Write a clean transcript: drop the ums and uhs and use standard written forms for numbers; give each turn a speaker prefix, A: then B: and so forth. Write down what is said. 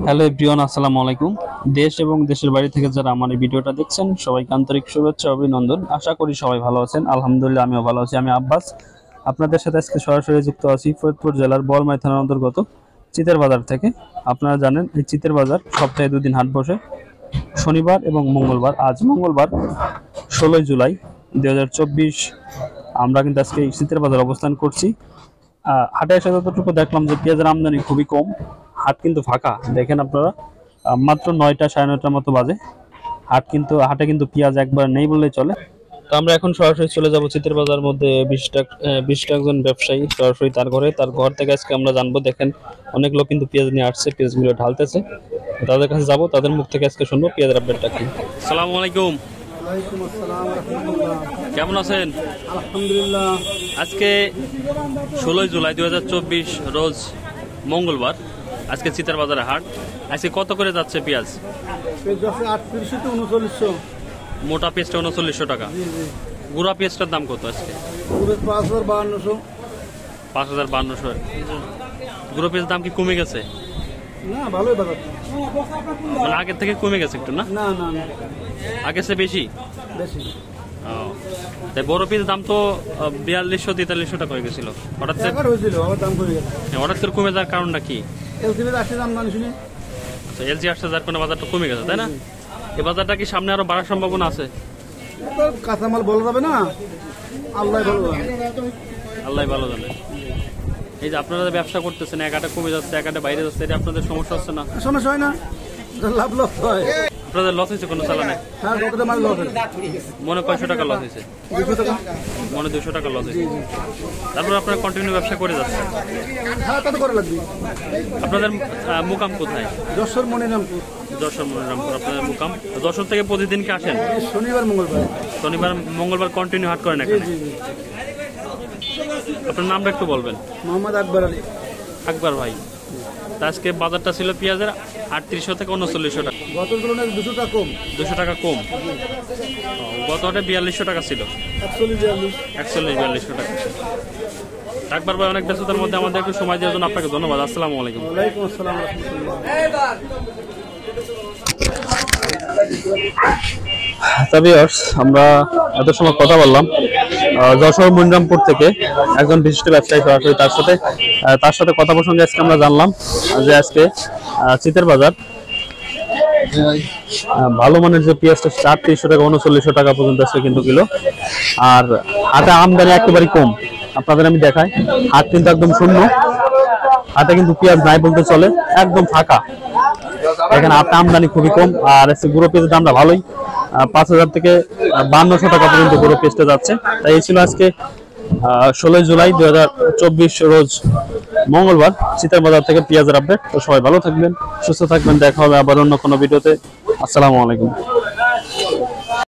A: Hello everyone, আসসালামু আলাইকুম। দেশ এবং দেশের বাইরে থেকে যারা আমার এই ভিডিওটা দেখছেন সবাইকে আন্তরিক শুভেচ্ছা অভিনন্দন। আশা করি সবাই ভালো আছেন। আলহামদুলিল্লাহ আমিও ভালো আছি। আমি আব্বাস আপনাদের সাথে আজকে সরাসরি যুক্ত আছি ফরিদপুর জেলার বরমাই থানার অন্তর্গত চিতের বাজার থেকে। আপনারা জানেন এই চিতের বাজার সপ্তাহে দুদিন হাট বসে, শনিবার এবং মঙ্গলবার। আজ মঙ্গলবার 16 জুলাই 2024। আমরা কিন্তু আজকে এই চিতের বাজার অবস্থান করছি। হাটে এসে যতটুকু দেখলাম যে পেঁয়াজের আমদানি খুবই কম, হাট কিন্তু ফাঁকা। দেখেন আপনারা, মাত্র 9টা 9:30টার মতো বাজে। হাটে কিন্তু পেঁয়াজ একবার নেই বললেই চলে। তো আমরা এখন সরাসরি চলে যাব চিতের বাজার মধ্যে 20টা একজন ব্যবসায়ী সরাসরি তার ঘর থেকে আজকে আমরা জানবো। দেখেন অনেক লোক কিন্তু পেঁয়াজ নিয়ে আসছে, পেঁয়াজগুলো ঢালতেছে। তাদের কাছে যাব, তাদের মুখ থেকে আজকে শুনবো পেঁয়াজের আপডেটটা কি। আসসালামু আলাইকুম।
B: ওয়ালাইকুম আসসালাম রাহমাতুল্লাহ।
A: কেমন আছেন?
B: আলহামদুলিল্লাহ।
A: আজকে 16 জুলাই 2024 রোজ মঙ্গলবার। আজকে চিতার বাজারে হাট। আজকে কত করে যাচ্ছে পেঁয়াজ?
B: পেঁয়াজ আছে 38 থেকে 3900।
A: মোটা পেঁয়াজটা 3900 টাকা। গুঁড়া পেঁয়াজটার দাম কত আজকে?
B: পুরো 5200।
A: 5200। গুঁড়ো পেঁয়াজের দাম কি কমে গেছে?
B: না, ভালোই বাজার।
A: মানে আগের থেকে কমে গেছে একটু? না
B: না না না,
A: আগের চেয়ে বেশি।
B: বেশি।
A: তাই বড় পেঁয়াজের দাম তো 4200-4300 টাকা হয়ে গেছিল। হঠাৎ
B: টাকার হয়েছিল, আবার দাম কমে গেছে।
A: হঠাৎ করে কমে যাওয়ার কারণটা কি?
B: এলসিবি আসছে দাম না শুনি।
A: এলজি আসছে যার কারণে বাজারটা কমে গেছে, তাই না? এই বাজারটা কি সামনে আরো বাড়ার সম্ভাবনা আছে?
B: কাঁচামাল বলা যাবে না, আল্লাহ ভালো জানে।
A: আল্লাহ ভালো জানে। এই যে আপনারা ব্যবসা করতেছেন, একাটা কমে যাচ্ছে একাটা বাইরে যাচ্ছে, এটা আপনাদের সমস্যা হচ্ছে না?
B: সমস্যা হয় না, লাভ লস হয়।
A: আপনাদের লস হয়েছে কোনো চালানে?
B: হ্যাঁ, কতটা মাল লস হয়েছে?
A: মনে কয়শো টাকা লস হয়েছে?
B: 200 টাকা।
A: মনে 200 টাকা লস হয়েছে। তারপর আপনারা কন্টিনিউ ব্যবসা করে যাচ্ছে?
B: হ্যাঁ, কত করে লাগবে?
A: আপনাদের মুকাম কোথায়?
B: যশোর মনিরামপুর।
A: যশোর মনিরামপুর আপনাদের মুকাম। যশোর থেকে প্রতিদিন কি আসেন?
B: শনিবার মঙ্গলবার।
A: শনিবার মঙ্গলবার কন্টিনিউ হাট করেন এখানে? আপনার নামটা একটু বলবেন।
B: মোহাম্মদ আকবর আলী।
A: আকবর ভাই। আজকে বাজারটা ছিল পেঁয়াজের 3800 থেকে 3900 টাকা।
B: গত তুলনায় 200 টাকা কম।
A: 200 টাকা কম। গত হাটে 4200 টাকা ছিল। 41-4200 টাকা। আকবর ভাই, অনেক ব্যস্ততার মধ্যে আমাদের একটু সময় দেওয়ার জন্য আপনাকে ধন্যবাদ। আসসালামু আলাইকুম।
B: ওয়ালাইকুম আসসালাম রাহমাতুল্লাহ।
A: আমরা এত সময় কথা বললাম যশোর মনিরামপুর থেকে একজন বিশিষ্ট ব্যবসায়ী, সরাসরি তার সাথে কথা প্রসঙ্গে আজকে আমরা জানলাম যে আজকে চিতের বাজার ভালো মানের যে পেঁয়াজটা 3800 টাকা 3900 টাকা পর্যন্ত আছে কিন্তু কিলো। আর হাটে আমদানি একেবারে কম। আপনাদের আমি দেখাই, হাট কিন্তু একদম শূন্য। হাটে কিন্তু পেঁয়াজ নাই বলতে চলে, একদম ফাঁকা। এখানে হাটে আমদানি খুবই কম। আর গুঁড়ো পেঁয়াজের দামটা ভালোই, 5000 থেকে 5200 টাকা পর্যন্ত গুঁড়ো পেঁয়াজটা যাচ্ছে। তাই এই ছিল আজকে 16 জুলাই 2024 রোজ মঙ্গলবার চিতার বাজার থেকে পেঁয়াজের আপডেট। তো সবাই ভালো থাকবেন, সুস্থ থাকবেন। দেখা হবে আবার অন্য কোনো ভিডিওতে। আসসালামু আলাইকুম।